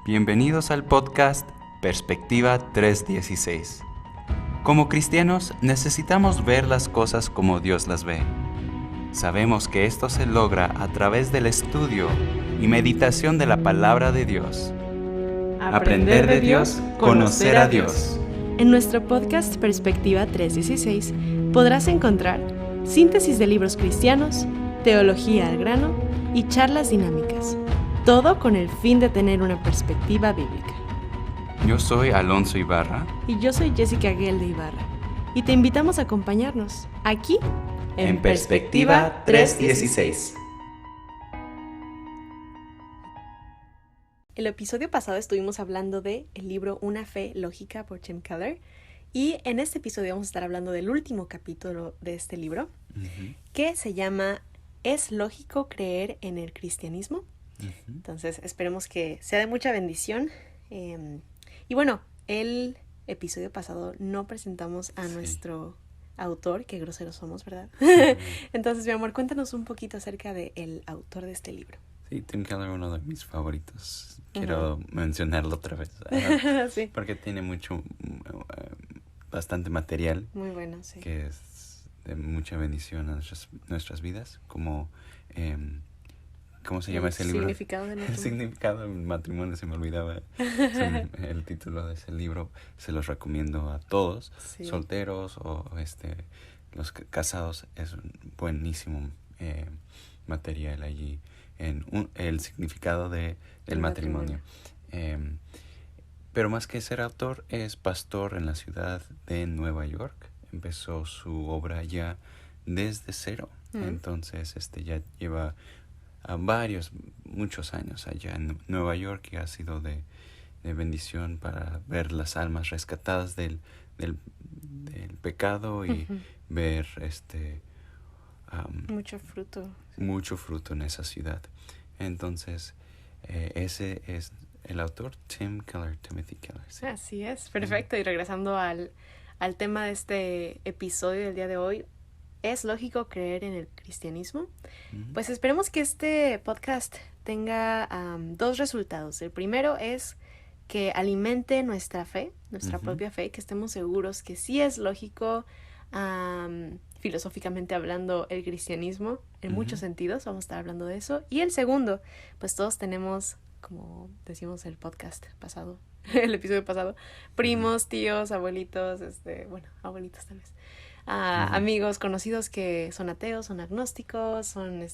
Bienvenidos al podcast Perspectiva 316. Como cristianos necesitamos ver las cosas como Dios las ve. Sabemos que esto se logra a través del estudio y meditación de la palabra de Dios. Aprender de Dios, conocer a Dios. En nuestro podcast Perspectiva 316 podrás encontrar síntesis de libros cristianos, teología al grano y charlas dinámicas. Todo con el fin de tener una perspectiva bíblica. Yo soy Alonso Ibarra. Y yo soy Jessica Guel de Ibarra. Y te invitamos a acompañarnos aquí En Perspectiva 316. El episodio pasado estuvimos hablando de el libro Una fe lógica por Tim Keller. Y en este episodio vamos a estar hablando del último capítulo de este libro, que se llama ¿Es lógico creer en el cristianismo? Entonces esperemos que sea de mucha bendición. Y bueno, el episodio pasado no presentamos a nuestro autor, qué groseros somos, ¿verdad? Entonces, mi amor, cuéntanos un poquito acerca del autor de este libro. Sí, Tim Keller es uno de mis favoritos. Quiero mencionarlo otra vez. Sí. Porque tiene bastante material. Muy bueno, sí. Que es de mucha bendición a nuestras vidas. Como, ¿cómo se llama ese libro? Significado del matrimonio. El significado del matrimonio, se me olvidaba el título de ese libro. Se los recomiendo a todos, solteros o los casados. Es un buenísimo material allí en el significado del matrimonio. Pero más que ser autor, es pastor en la ciudad de Nueva York. Empezó su obra ya desde cero. Entonces ya lleva muchos años allá en Nueva York, y ha sido de bendición para ver las almas rescatadas del pecado y ver mucho fruto en esa ciudad. Entonces ese es el autor, Timothy Keller. Sí. Así es, perfecto. Y regresando al tema de este episodio del día de hoy, ¿es lógico creer en el cristianismo? Pues esperemos que este podcast tenga dos resultados. El primero es que alimente nuestra fe, nuestra propia fe, que estemos seguros que sí es lógico, filosóficamente hablando, el cristianismo en muchos sentidos. Vamos a estar hablando de eso. Y el segundo, pues todos tenemos, como decimos el podcast pasado, el episodio pasado, primos, tíos, abuelitos, abuelitos tal vez, amigos, conocidos que son ateos, son agnósticos, son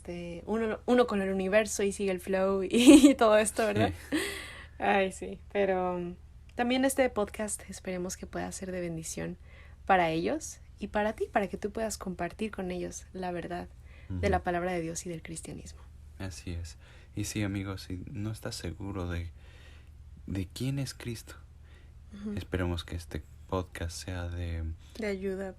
uno con el universo y sigue el flow y todo esto, ¿verdad? Sí. Ay, sí, pero también este podcast esperemos que pueda ser de bendición para ellos y para ti, para que tú puedas compartir con ellos la verdad de la palabra de Dios y del cristianismo. Así es. Y sí, amigos, si no estás seguro de quién es Cristo, esperemos que este podcast sea de ayuda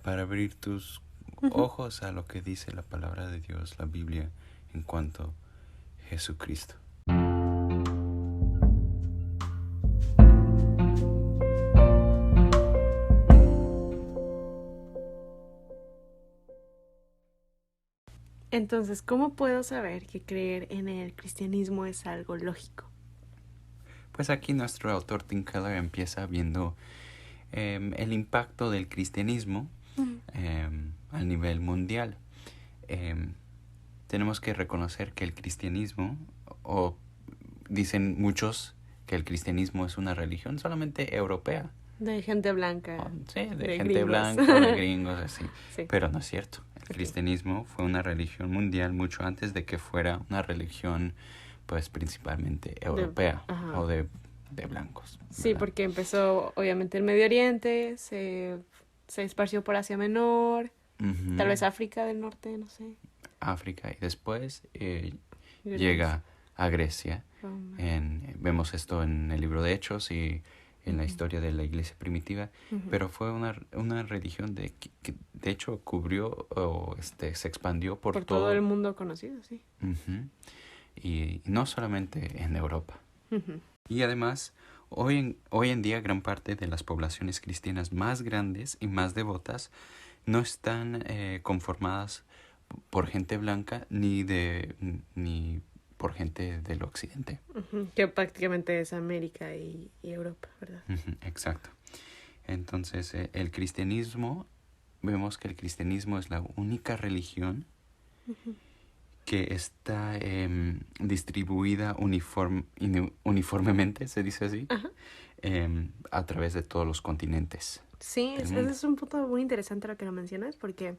para abrir tus ojos a lo que dice la palabra de Dios, la Biblia, en cuanto a Jesucristo. Entonces, ¿cómo puedo saber que creer en el cristianismo es algo lógico? Pues aquí nuestro autor Tim Keller empieza viendo el impacto del cristianismo a nivel mundial. Tenemos que reconocer que el cristianismo, o dicen muchos que el cristianismo es una religión solamente europea. De gente blanca. Sí, de gente gringos. blanca, de gringos, así. Sí. Pero no es cierto. El cristianismo fue una religión mundial mucho antes de que fuera una religión, pues, principalmente europea o de blancos. ¿Verdad? Sí, porque empezó, obviamente, en Medio Oriente, se esparció por Asia Menor, tal vez África del Norte, no sé. África, y después llega a Grecia. Vemos esto en el libro de Hechos y en la historia de la iglesia primitiva, pero fue una religión que de hecho cubrió o se expandió por todo el mundo conocido, sí. Y no solamente en Europa. Y además, hoy en día gran parte de las poblaciones cristianas más grandes y más devotas no están conformadas por gente blanca ni por gente del occidente. Que prácticamente es América y Europa, ¿verdad? Exacto. Entonces, el cristianismo, vemos que el cristianismo es la única religión que está distribuida uniformemente, se dice así, a través de todos los continentes. Sí, ese es un punto muy interesante lo que lo mencionas, porque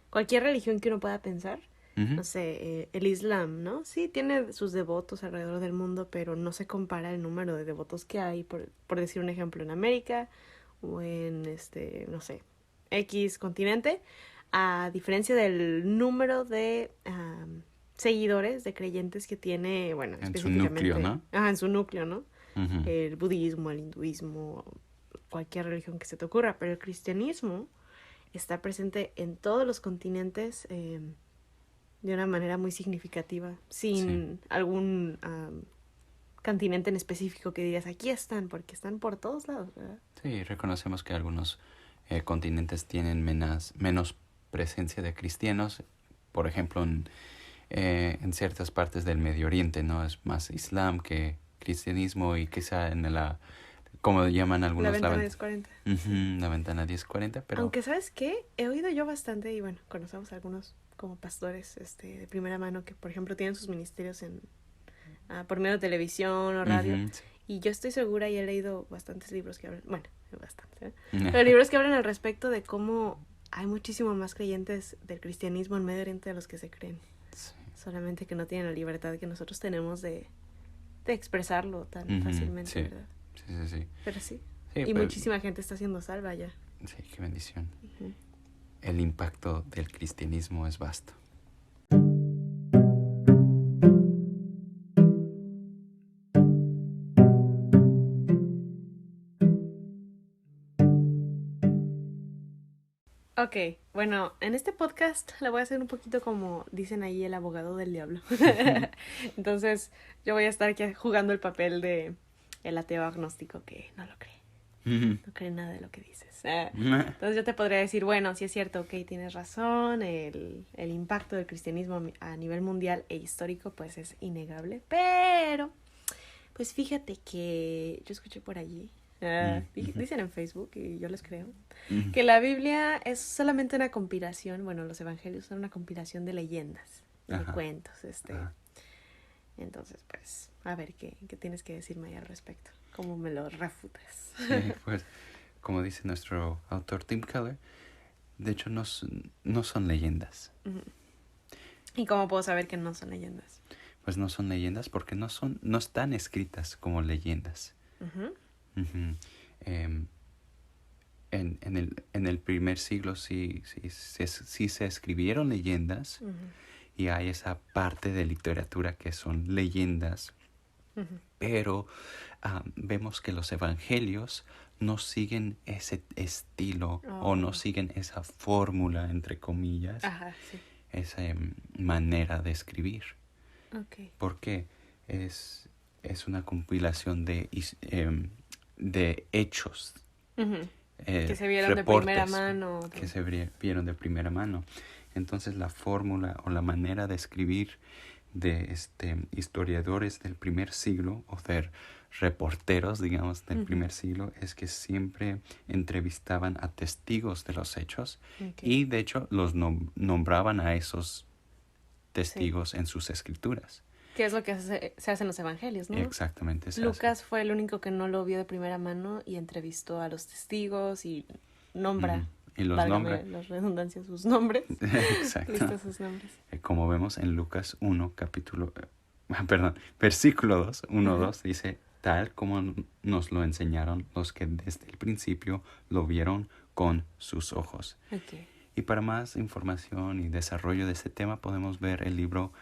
cualquier religión que uno pueda pensar, no sé, el Islam, ¿no? Sí, tiene sus devotos alrededor del mundo, pero no se compara el número de devotos que hay, por decir un ejemplo, en América o en, no sé, X continente, a diferencia del número de seguidores, de creyentes que tiene, bueno, En su específicamente... núcleo, ¿no? En su núcleo, ¿no? El budismo, el hinduismo, cualquier religión que se te ocurra, pero el cristianismo está presente en todos los continentes de una manera muy significativa, sin algún continente en específico que digas, aquí están, porque están por todos lados, ¿verdad? Sí, reconocemos que algunos continentes tienen menos presencia de cristianos. Por ejemplo, en ciertas partes del Medio Oriente, ¿no? Es más islam que cristianismo, y quizá en la, como llaman algunos, la ventana 1040. La ventana 1040, pero... Aunque, ¿sabes qué? He oído yo bastante, y bueno, conocemos a algunos como pastores de primera mano que, por ejemplo, tienen sus ministerios por medio de televisión o radio. Sí. Y yo estoy segura y he leído bastantes libros que hablan, bueno, bastantes, pero libros que hablan al respecto de cómo hay muchísimo más creyentes del cristianismo en Medio Oriente de los que se creen. Sí. Solamente que no tienen la libertad que nosotros tenemos de expresarlo tan fácilmente, sí. ¿verdad? Sí. Pero sí. Sí, y pero... muchísima gente está siendo salva ya. Sí, qué bendición. El impacto del cristianismo es vasto. Ok, bueno, en este podcast le voy a hacer un poquito como dicen ahí el abogado del diablo. Entonces yo voy a estar aquí jugando el papel de el ateo agnóstico que no lo cree. No cree nada de lo que dices. Entonces yo te podría decir, bueno, sí es cierto, ok, tienes razón, el impacto del cristianismo a nivel mundial e histórico pues es innegable, pero pues fíjate que yo escuché por allí, dicen en Facebook y yo les creo, que la Biblia es solamente una compilación, bueno, los evangelios son una compilación de leyendas, de cuentos, Entonces, pues, a ver, ¿qué tienes que decirme ahí al respecto? ¿Cómo me lo refutas? Sí, pues, como dice nuestro autor Tim Keller, de hecho no son leyendas. ¿Y cómo puedo saber que no son leyendas? Pues no son leyendas porque no están escritas como leyendas. En el primer siglo sí se escribieron leyendas, y hay esa parte de literatura que son leyendas, pero vemos que los evangelios no siguen ese estilo o no siguen esa fórmula, entre comillas, esa manera de escribir. Porque es una compilación de hechos, que se vieron reportes, de primera mano. Que se vieron de primera mano. Entonces la fórmula o la manera de escribir de historiadores del primer siglo, o de reporteros, digamos, del primer siglo, es que siempre entrevistaban a testigos de los hechos, y de hecho los nombraban a esos testigos en sus escrituras. Que es lo que se hace en los evangelios, ¿no? Exactamente. Lucas fue el único que no lo vio de primera mano y entrevistó a los testigos y nombra, y los nombra, las redundancias, sus nombres. Exacto. Lista sus nombres. Como vemos en Lucas 1, versículo 2, 1-2, dice, tal como nos lo enseñaron los que desde el principio lo vieron con sus ojos. Y para más información y desarrollo de este tema podemos ver el libro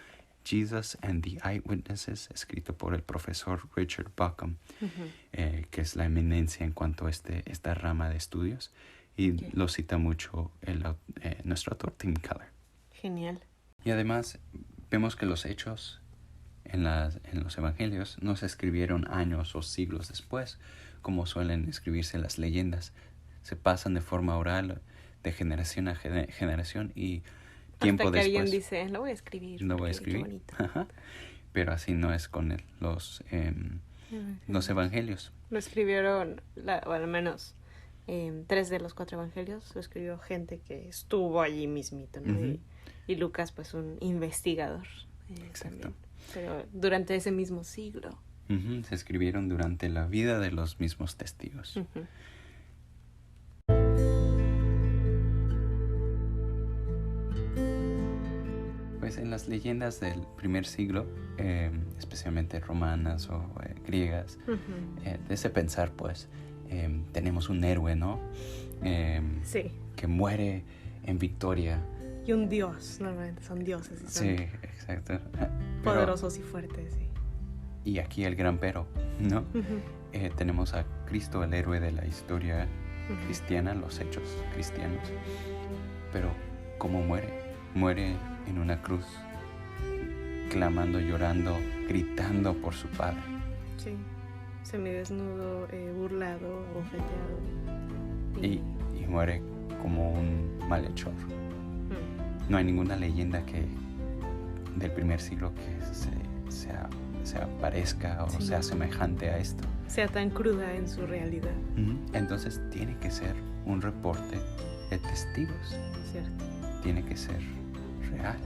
Jesus and the Eyewitnesses, escrito por el profesor Richard Buckham, que es la eminencia en cuanto a esta rama de estudios, y lo cita mucho nuestro autor Tim Keller. Genial. Y además vemos que los hechos en los evangelios no se escribieron años o siglos después, como suelen escribirse las leyendas. Se pasan de forma oral de generación a generación, y tiempo hasta que después. alguien dice, lo voy a escribir. Lo voy a porque qué escribir. bonito. Ajá. Pero así no es con los evangelios. Lo escribieron, o al menos 3 de los 4 evangelios, lo escribió gente que estuvo allí mismito, ¿no? Ujú. Y Lucas, pues, un investigador. Exacto. También. Pero durante ese mismo siglo. Ujú. Se escribieron durante la vida de los mismos testigos. Ujú. Pues en las leyendas del primer siglo, especialmente romanas o griegas, de ese pensar, pues, tenemos un héroe, ¿no? Sí. Que muere en victoria. Y un dios, normalmente son dioses. Y son Sí, exacto. poderosos y fuertes, sí. Y aquí el gran pero, ¿no? Ujú. Tenemos a Cristo, el héroe de la historia Ujú. cristiana, los hechos cristianos. Pero, ¿cómo muere? Muere en una cruz, clamando, llorando, gritando por su Padre. Sí. Semidesnudo, burlado, bofeteado. Y muere como un malhechor. Mm. No hay ninguna leyenda del primer siglo que se parezca o Sí. sea semejante a esto. Sea tan cruda en su realidad. Entonces tiene que ser un reporte de testigos. Cierto. Tiene que ser real.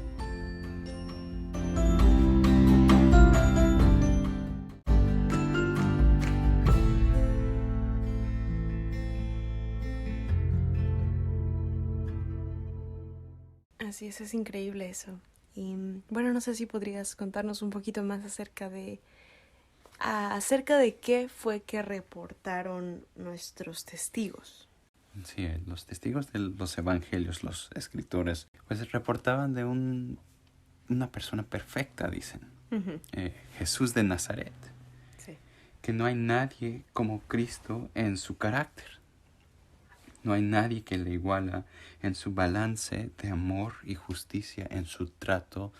Así es increíble eso. Y bueno, no sé si podrías contarnos un poquito más acerca de qué fue que reportaron nuestros testigos. Sí, los testigos de los evangelios, los escritores, pues reportaban de una persona perfecta, dicen. Uh-huh. Jesús de Nazaret. Sí. Que no hay nadie como Cristo en su carácter. No hay nadie que le iguala en su balance de amor y justicia, en su trato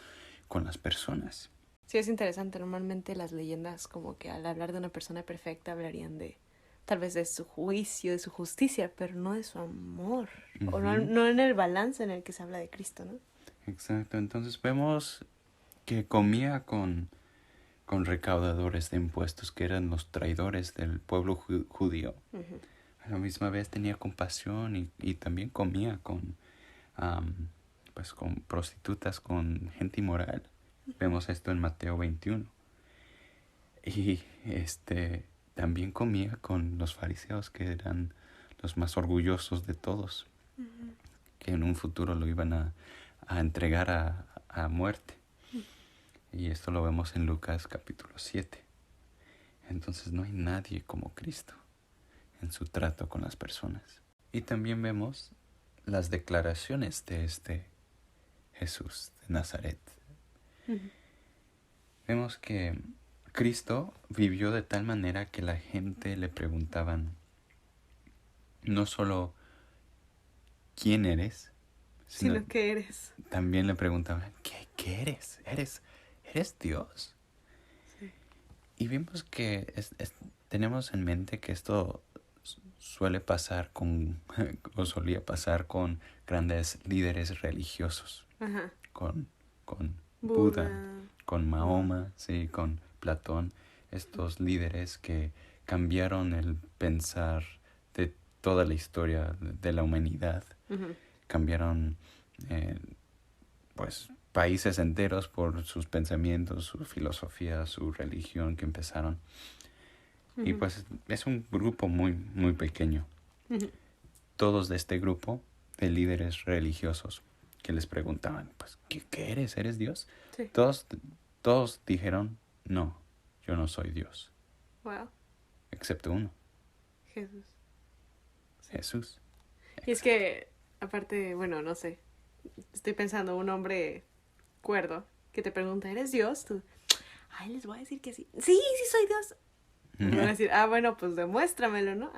con las personas. Sí, es interesante. Normalmente las leyendas, como que al hablar de una persona perfecta, hablarían de tal vez de su juicio, de su justicia, pero no de su amor. Uh-huh. O no en el balance en el que se habla de Cristo, ¿no? Exacto. Entonces vemos que comía con recaudadores de impuestos, que eran los traidores del pueblo judío. Uh-huh. A la misma vez tenía compasión y también comía con prostitutas, con gente inmoral. Vemos esto en Mateo 21. Y también comía con los fariseos, que eran los más orgullosos de todos, Uh-huh. que en un futuro lo iban a entregar a muerte. Y esto lo vemos en Lucas capítulo 7. Entonces no hay nadie como Cristo en su trato con las personas. Y también vemos las declaraciones de este Jesús de Nazaret. Uh-huh. Vemos que Cristo vivió de tal manera que la gente le preguntaban no solo quién eres, sino qué eres. También le preguntaban, ¿qué eres? ¿Eres Dios? Sí. Y vimos que tenemos en mente que esto suele pasar o solía pasar con grandes líderes religiosos. Ajá. Con Buda, con Mahoma, sí, con Platón, estos líderes que cambiaron el pensar de toda la historia de la humanidad. Uh-huh. Cambiaron países enteros por sus pensamientos, su filosofía, su religión que empezaron. Uh-huh. Y pues es un grupo muy, muy pequeño. Uh-huh. Todos de este grupo de líderes religiosos que les preguntaban, pues, ¿qué eres? ¿Eres Dios? Sí. Todos dijeron, no, yo no soy Dios. Wow. Excepto uno. Jesús. Sí. Jesús. Y es que, aparte, bueno, no sé, estoy pensando, un hombre cuerdo que te pregunta, ¿eres Dios? Tú, ay, les voy a decir que sí. Sí soy Dios. Y van a decir, bueno, pues demuéstramelo, ¿no?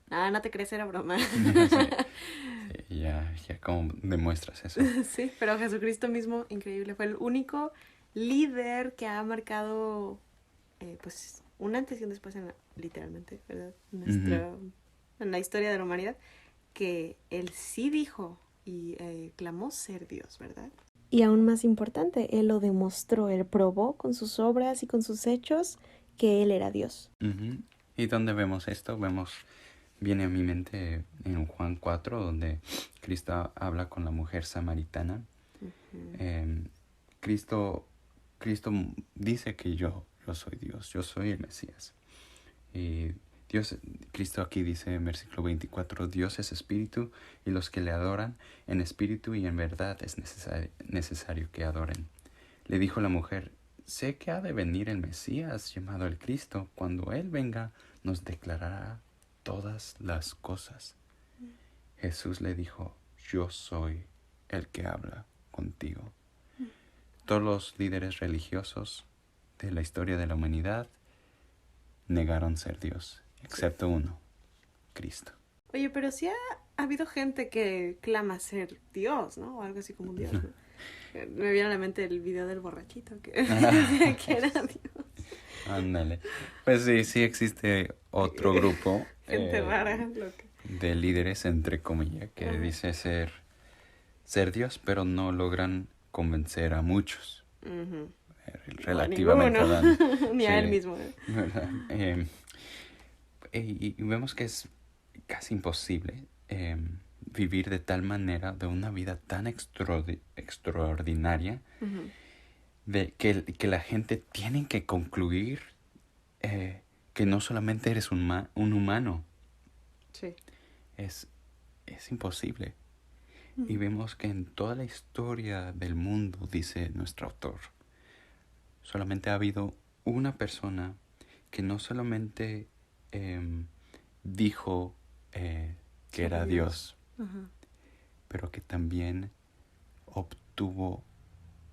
No te crees, era broma. Sí, ya cómo demuestras eso. Sí, pero Jesucristo mismo, increíble, fue el único líder que ha marcado, pues, un antes y un después literalmente, ¿verdad? En la historia de la humanidad, que él sí dijo y clamó ser Dios, ¿verdad? Y aún más importante, Él lo demostró, Él probó con sus obras y con sus hechos que Él era Dios. Uh-huh. ¿Y dónde vemos esto? Viene a mi mente en Juan 4, donde Cristo habla con la mujer samaritana. Uh-huh. Cristo dice que yo soy Dios, yo soy el Mesías. Y Cristo aquí dice en versículo 24, Dios es espíritu y los que le adoran en espíritu y en verdad es necesario que adoren. Le dijo la mujer, sé que ha de venir el Mesías llamado el Cristo. Cuando Él venga nos declarará todas las cosas. Jesús le dijo, yo soy el que habla contigo. Todos los líderes religiosos de la historia de la humanidad negaron ser Dios, excepto uno, Cristo. Oye, pero sí ha habido gente que clama ser Dios, ¿no? O algo así como un Dios, ¿no? Me viene a la mente el video del borrachito que decía que era Dios. Ándale. Pues sí existe otro grupo gente rara, loca, de líderes, entre comillas, que dice ser Dios, pero no logran convencer a muchos. Uh-huh. Relativamente hablando. Ni a él mismo. ¿Verdad? Y vemos que es casi imposible vivir de tal manera, de una vida tan extraordinaria, uh-huh, de que la gente tiene que concluir que no solamente eres un humano. Sí. Es imposible. Uh-huh. Y vemos que en toda la historia del mundo, dice nuestro autor, solamente ha habido una persona que no solamente dijo que era Dios, uh-huh, pero que también obtuvo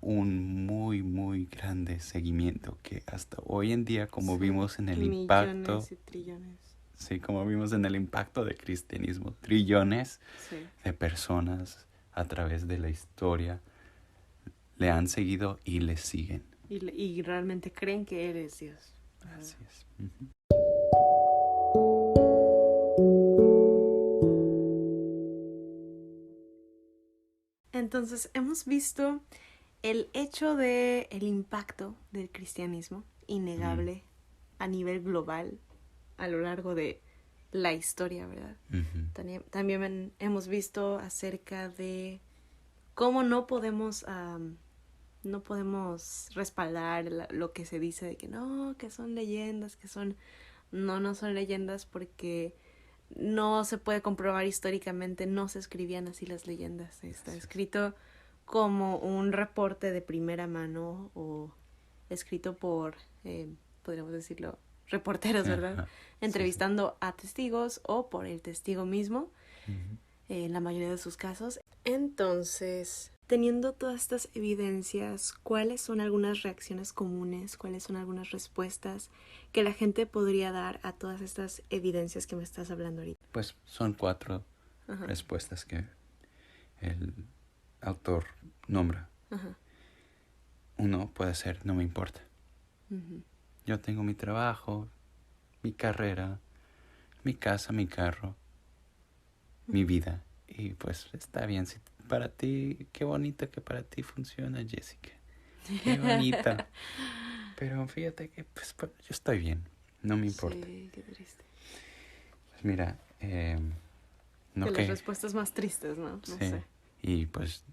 un muy, muy grande seguimiento que hasta hoy en día, como vimos en el impacto... Y trillones. Sí, como vimos en el impacto del cristianismo, trillones de personas a través de la historia le han seguido y le siguen. Y realmente creen que Él es Dios. Así es. Uh-huh. Entonces, hemos visto el hecho de el impacto del cristianismo innegable a nivel global a lo largo de la historia, ¿verdad? Uh-huh. También hemos visto acerca de cómo no podemos respaldar lo que se dice de que no, que son leyendas, no son leyendas porque no se puede comprobar históricamente, no se escribían así las leyendas. Está escrito como un reporte de primera mano o escrito por, podríamos decirlo, reporteros, ¿verdad? Ajá. Entrevistando a testigos o por el testigo mismo, uh-huh, en la mayoría de sus casos. Entonces, teniendo todas estas evidencias, ¿cuáles son algunas reacciones comunes? ¿Cuáles son algunas respuestas que la gente podría dar a todas estas evidencias que me estás hablando ahorita? Pues son 4 uh-huh respuestas que el autor nombra. Uh-huh. Uno puede ser, no me importa. Uh-huh. Yo tengo mi trabajo, mi carrera, mi casa, mi carro, uh-huh, mi vida. Y pues está bien, si para ti, qué bonito que para ti funciona, Jessica. Qué bonita. Pero fíjate que pues yo estoy bien, no me importa. Sí, qué triste. Pues mira, no que las respuestas más tristes, ¿no? No sí, sé. Y pues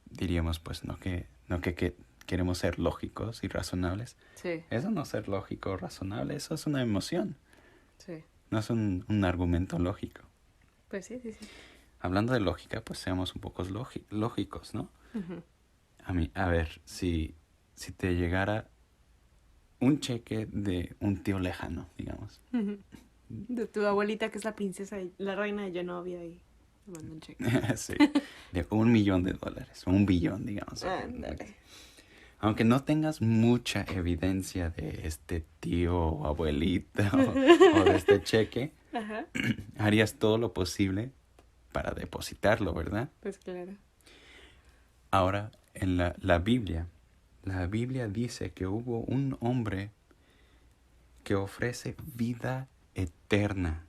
diríamos pues no que queremos ser lógicos y razonables. Sí. Eso no es ser lógico o razonable, eso es una emoción. Sí. No es un argumento lógico. Pues sí. Hablando de lógica, pues seamos un poco lógicos, ¿no? Uh-huh. A ver, si te llegara un cheque de un tío lejano, digamos. Uh-huh. De tu abuelita, que es la princesa, la reina de Genovia, y me manda un cheque. Sí, de $1 millón, o $1 billón, digamos. Aunque no tengas mucha evidencia de este tío o abuelita o de este cheque, uh-huh, harías todo lo posible para depositarlo, ¿verdad? Pues claro. Ahora, en la Biblia dice que hubo un hombre que ofrece vida eterna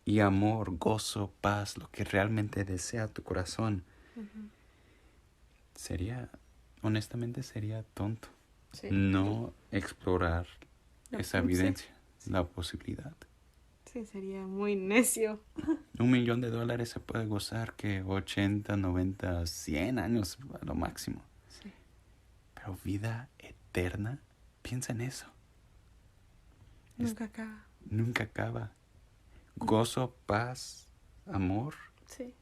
y amor, gozo, paz, lo que realmente desea tu corazón, honestamente sería tonto Sí. no explorar No, esa sí. evidencia, la posibilidad. Sí, sería muy necio. $1 millón se puede gozar que 80, 90, 100 años a lo máximo. Sí. Pero vida eterna, piensa en eso. Nunca acaba. Nunca acaba. Gozo, paz, amor, Sí.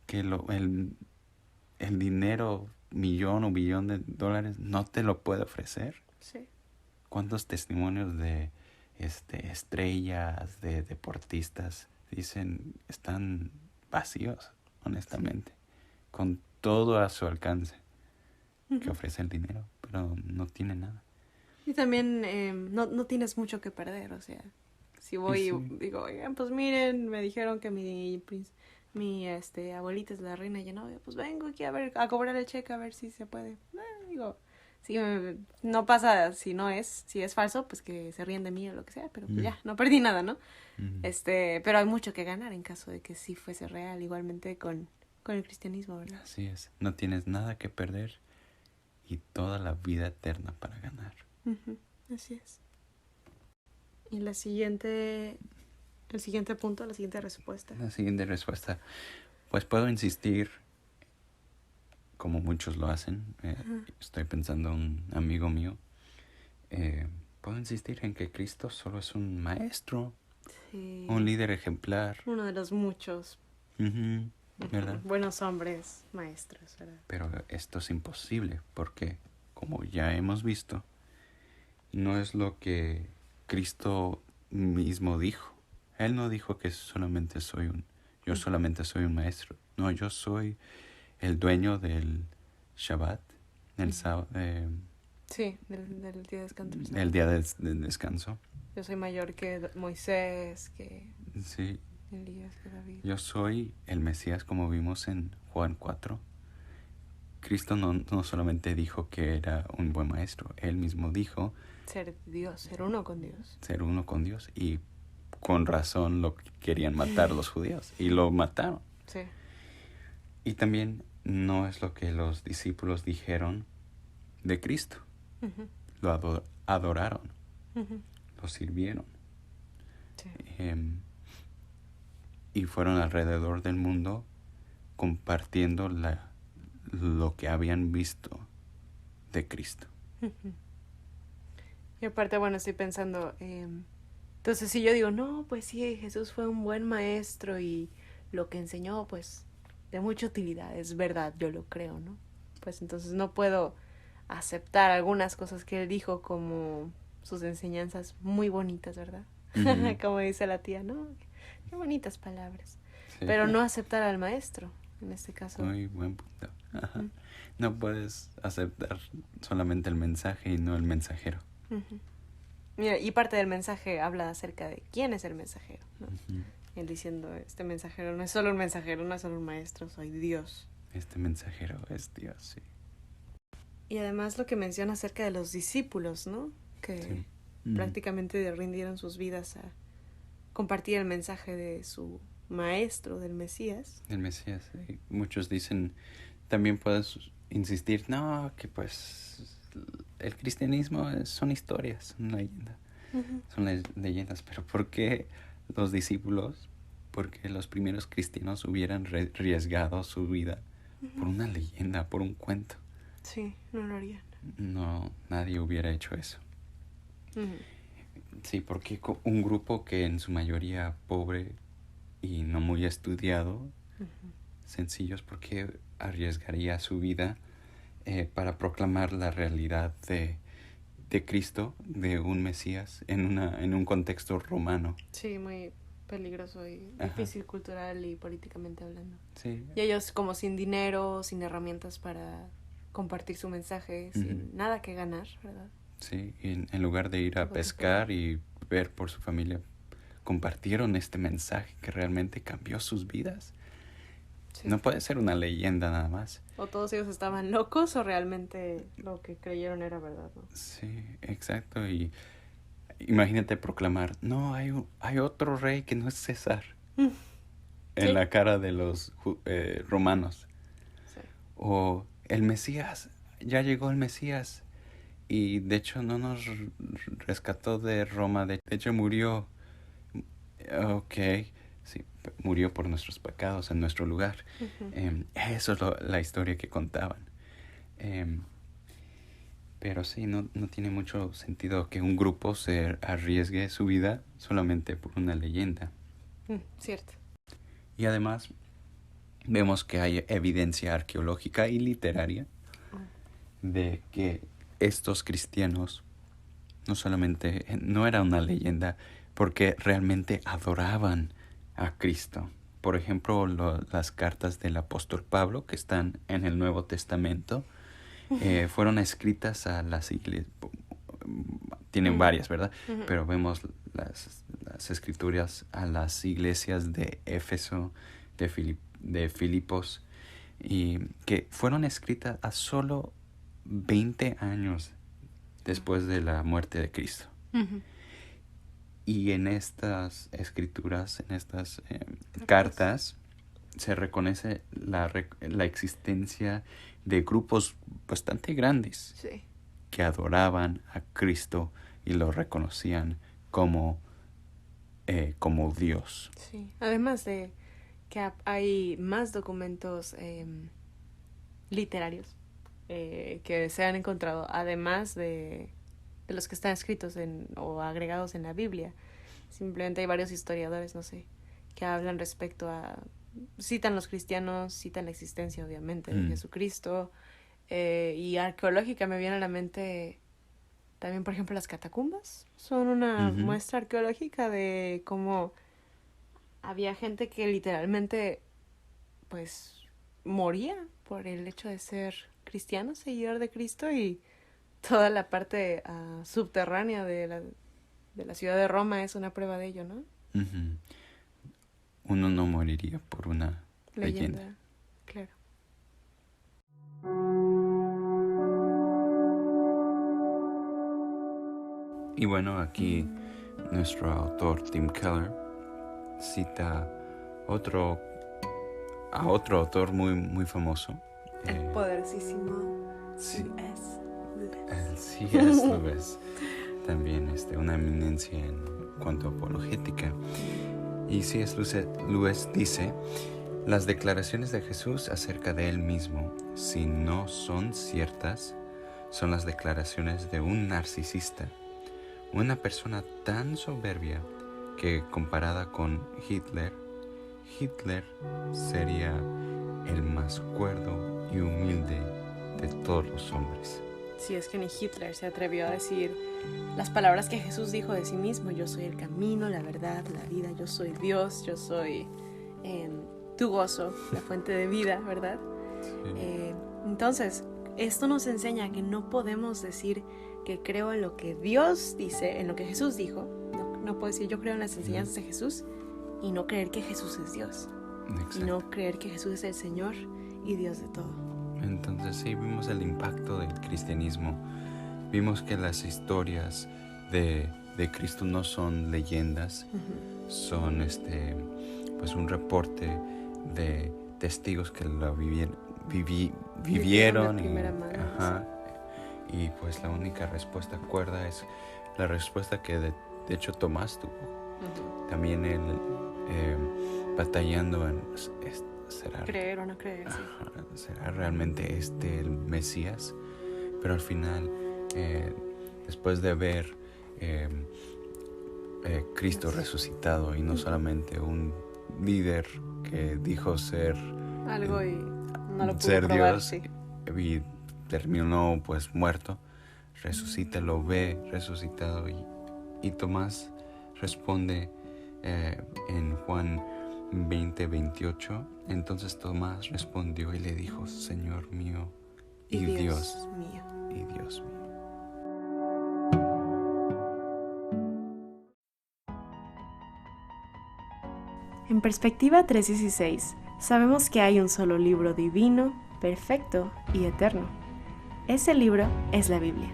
que el dinero, millón o billón de dólares no te lo puede ofrecer. Sí. ¿Cuántos testimonios de estrellas, de deportistas dicen están vacíos, honestamente, con todo a su alcance que ofrece el dinero, pero no tiene nada? Y también no tienes mucho que perder, o sea, si voy Sí. y digo, oigan, pues miren, me dijeron que mi abuelita es la reina y no, pues vengo aquí a cobrar el cheque a ver si se puede. Digo, si no pasa, si es falso, pues que se ríen de mí o lo que sea, pero pues ya, no perdí nada, ¿no? Pero hay mucho que ganar en caso de que sí fuese real, igualmente con el cristianismo, ¿verdad? Así es, no tienes nada que perder y toda la vida eterna para ganar. Así es. Y el siguiente punto, la siguiente respuesta. La siguiente respuesta, pues puedo insistir, como muchos lo hacen, estoy pensando en un amigo mío, puedo insistir en que Cristo solo es un maestro, Sí. un líder ejemplar. Uno de los muchos ¿Verdad? buenos hombres maestros, ¿verdad? Pero esto es imposible porque, como ya hemos visto, no es lo que Cristo mismo dijo. Él no dijo que solamente solamente soy un maestro. No, yo soy el dueño del Shabbat, del sábado, Sí, del día de descanso. el día del descanso. Yo soy mayor que Moisés, que Sí, Elías, que David. yo soy el Mesías, como vimos en Juan 4. Cristo no solamente dijo que era un buen maestro, él mismo dijo Ser Dios, ser uno con Dios. ser uno con Dios, y con razón lo querían matar los judíos y lo mataron. Sí. Y también no es lo que los discípulos dijeron de Cristo. Lo adoraron, lo sirvieron. Sí. Y fueron alrededor del mundo compartiendo lo que habían visto de Cristo. Y aparte, bueno, estoy pensando, entonces si yo digo, no, pues sí, Jesús fue un buen maestro y lo que enseñó, pues, de mucha utilidad, es verdad, yo lo creo, ¿no? Pues entonces no puedo aceptar algunas cosas que él dijo como sus enseñanzas muy bonitas, ¿verdad? Como dice la tía, ¿no? Qué bonitas palabras. Sí. Pero no aceptar al maestro, en este caso. Muy buen punto. No puedes aceptar solamente el mensaje y no el mensajero. Mira, y parte del mensaje habla acerca de quién es el mensajero, ¿no? Él diciendo, este mensajero no es solo un mensajero, no es solo un maestro, soy Dios. Este mensajero es Dios, sí. Y además lo que menciona acerca de los discípulos, ¿no? Que prácticamente rindieron sus vidas a compartir el mensaje de su maestro, del Mesías. Del Mesías, sí. Muchos dicen, también puedes insistir, no, que pues el cristianismo son historias, son leyendas. Son leyendas, pero ¿por qué los discípulos, por qué los primeros cristianos hubieran arriesgado su vida por una leyenda, por un cuento? Sí, no lo harían. No, nadie hubiera hecho eso. Sí, porque un grupo que en su mayoría pobre y no muy estudiado, sencillos, ¿por qué arriesgaría su vida para proclamar la realidad de Cristo, de un Mesías, en un contexto romano? Sí, muy peligroso y difícil cultural y políticamente hablando. Sí. Y ellos como sin dinero, sin herramientas para compartir su mensaje, sin nada que ganar, ¿verdad? Sí, y en lugar de ir a pescar y ver por su familia, compartieron este mensaje que realmente cambió sus vidas. Sí. No puede ser una leyenda nada más. O todos ellos estaban locos o realmente lo que creyeron era verdad, ¿no? Sí, exacto. Y imagínate proclamar, no, hay otro rey que no es César. en Sí. la cara de los romanos. Sí. O el Mesías, ya llegó el Mesías. Y de hecho no nos rescató de Roma, de hecho murió. Ok, sí, murió por nuestros pecados en nuestro lugar. Ujú. Eso es la historia que contaban. Em, pero sí, no tiene mucho sentido que un grupo se arriesgue su vida solamente por una leyenda. Cierto. Y además vemos que hay evidencia arqueológica y literaria de que estos cristianos no solamente no era una leyenda, porque realmente adoraban a Cristo. Por ejemplo, las cartas del apóstol Pablo, que están en el Nuevo Testamento, fueron escritas a las iglesias. Tienen varias, ¿verdad? Pero vemos las escrituras a las iglesias de Éfeso, de Filipos, y que fueron escritas a solo 20 años después de la muerte de Cristo. Ujú. Y en estas escrituras, en estas cartas, se reconoce la existencia de grupos bastante grandes Sí. que adoraban a Cristo y lo reconocían como Dios. Sí. Además de que hay más documentos literarios que se han encontrado, además de los que están escritos o agregados en la Biblia. Simplemente hay varios historiadores, no sé, que hablan respecto a... Citan los cristianos, citan la existencia, obviamente, de Jesucristo. Y arqueológica me viene a la mente también, por ejemplo, las catacumbas. Son una muestra arqueológica de cómo había gente que literalmente, pues, moría por el hecho de ser cristiano, seguidor de Cristo, y toda la parte subterránea de la ciudad de Roma es una prueba de ello, ¿no? Uh-huh. Uno no moriría por una leyenda. Claro. Y bueno, aquí nuestro autor Tim Keller cita a otro autor muy, muy famoso. El poderosísimo Sí. C.S. Lewis. También una eminencia en cuanto a apologética. Y C.S. Lewis dice: las declaraciones de Jesús acerca de él mismo, si no son ciertas, son las declaraciones de un narcisista, una persona tan soberbia que comparada con Hitler sería el más cuerdo y humilde de todos los hombres. Sí, es que ni Hitler se atrevió a decir las palabras que Jesús dijo de sí mismo: yo soy el camino, la verdad, la vida, yo soy Dios, yo soy tu gozo, la fuente de vida, ¿verdad? Sí. Entonces, esto nos enseña que no podemos decir que creo en lo que Dios dice, en lo que Jesús dijo. No puedo decir yo creo en las enseñanzas de Jesús y no creer que Jesús es Dios. Exacto. Y no creer que Jesús es el Señor y Dios de todo. Entonces sí, vimos el impacto del cristianismo. Vimos que las historias de Cristo no son leyendas, son pues un reporte de testigos que lo vivieron y pues la única respuesta cuerda es la respuesta que de hecho Tomás tuvo. También él batallando en ¿será creer o no creer? Sí. ¿Será realmente el Mesías? Pero al final, después de ver Cristo resucitado y no solamente un líder que dijo ser algo y no lo pudo ser probar, Dios, sí. Y terminó pues muerto, resucita, lo ve resucitado y Tomás responde en Juan 20:28. Entonces Tomás respondió y le dijo: Señor mío y Dios mío. Y Dios mío. En Perspectiva 316, sabemos que hay un solo libro divino, perfecto y eterno. Ese libro es la Biblia.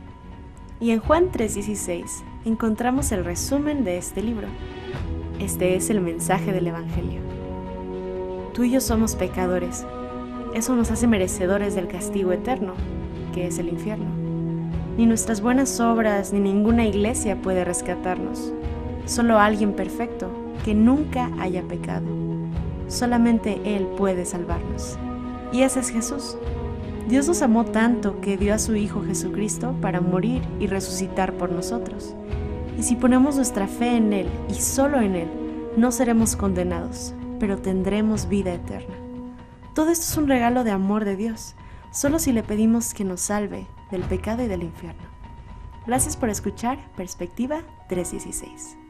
Y en Juan 3:16 encontramos el resumen de este libro. Este es el mensaje del Evangelio. Tú y yo somos pecadores. Eso nos hace merecedores del castigo eterno, que es el infierno. Ni nuestras buenas obras ni ninguna iglesia puede rescatarnos. Solo alguien perfecto, que nunca haya pecado. Solamente Él puede salvarnos. Y ese es Jesús. Dios nos amó tanto que dio a su Hijo Jesucristo para morir y resucitar por nosotros. Y si ponemos nuestra fe en Él y solo en Él, no seremos condenados, pero tendremos vida eterna. Todo esto es un regalo de amor de Dios, solo si le pedimos que nos salve del pecado y del infierno. Gracias por escuchar Perspectiva 316.